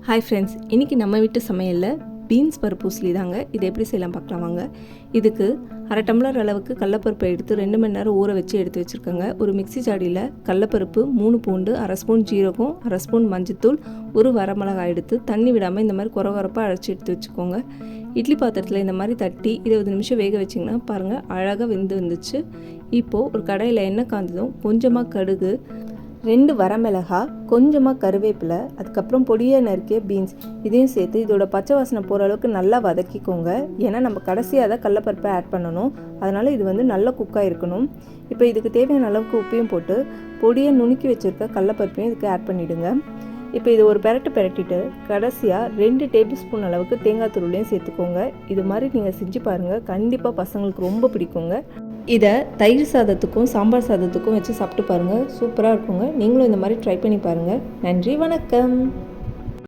Hi friends, இன்றைக்கி நம்ம வீட்டு சமையலில் பீன்ஸ் பருப்பு உசிலி தாங்க. இது எப்படி செய்யலாம் பார்க்கலாம் வாங்க. இதுக்கு அரை டம்ளர் அளவுக்கு கடலப்பருப்பை எடுத்து 2 மணி நேரம் ஊற வச்சு எடுத்து வச்சுருக்கோங்க. ஒரு மிக்ஸி ஜாடியில் கடலப்பருப்பு, 3 பூண்டு, அரை ஸ்பூன் ஜீரகம், அரை ஸ்பூன் மஞ்சத்தூள், ஒரு வரமிளகாய் எடுத்து தண்ணி விடாமல் இந்த மாதிரி குறகுறப்பாக அரைச்சி எடுத்து வச்சுக்கோங்க. இட்லி பாத்திரத்தில் இந்த மாதிரி தட்டி 20 நிமிஷம் வேக வச்சிங்கன்னா பாருங்கள் அழகாக வெந்து வந்துச்சு. இப்போது ஒரு கடாயில் எண்ணெய் காய்ஞ்சதும் கொஞ்சமாக கடுகு, 2 வரமிளகாய், கொஞ்சமாக கருவேப்பிலை, அதுக்கப்புறம் பொடியாக நறுக்கிய பீன்ஸ் இதையும் சேர்த்து இதோட பச்சை வாசனை போகிற அளவுக்கு நல்லா வதக்கிக்கோங்க. ஏன்னா நம்ம கடைசியாக தான் கடலப்பருப்பை ஆட் பண்ணணும், அதனால் இது நல்லா குக்காக இருக்கணும். இப்போ இதுக்கு தேவையான அளவுக்கு உப்பையும் போட்டு பொடியை நுணுக்கி வச்சுருக்க கடலப்பருப்பையும் இதுக்கு ஆட் பண்ணிவிடுங்க. இப்போ இது ஒரு பெரட்டிட்டு கடைசியாக 2 டேபிள் ஸ்பூன் அளவுக்கு தேங்காய் துருளையும் சேர்த்துக்கோங்க. இது மாதிரி நீங்கள் செஞ்சு பாருங்கள், கண்டிப்பாக பசங்களுக்கு ரொம்ப பிடிக்குங்க. இதை தயிர் சாதத்துக்கும் சாம்பார் சாதத்துக்கும் வச்சு சாப்பிட்டு பாருங்கள், சூப்பராக இருக்குங்க. நீங்களும் இந்த மாதிரி ட்ரை பண்ணி பாருங்கள். நன்றி, வணக்கம்.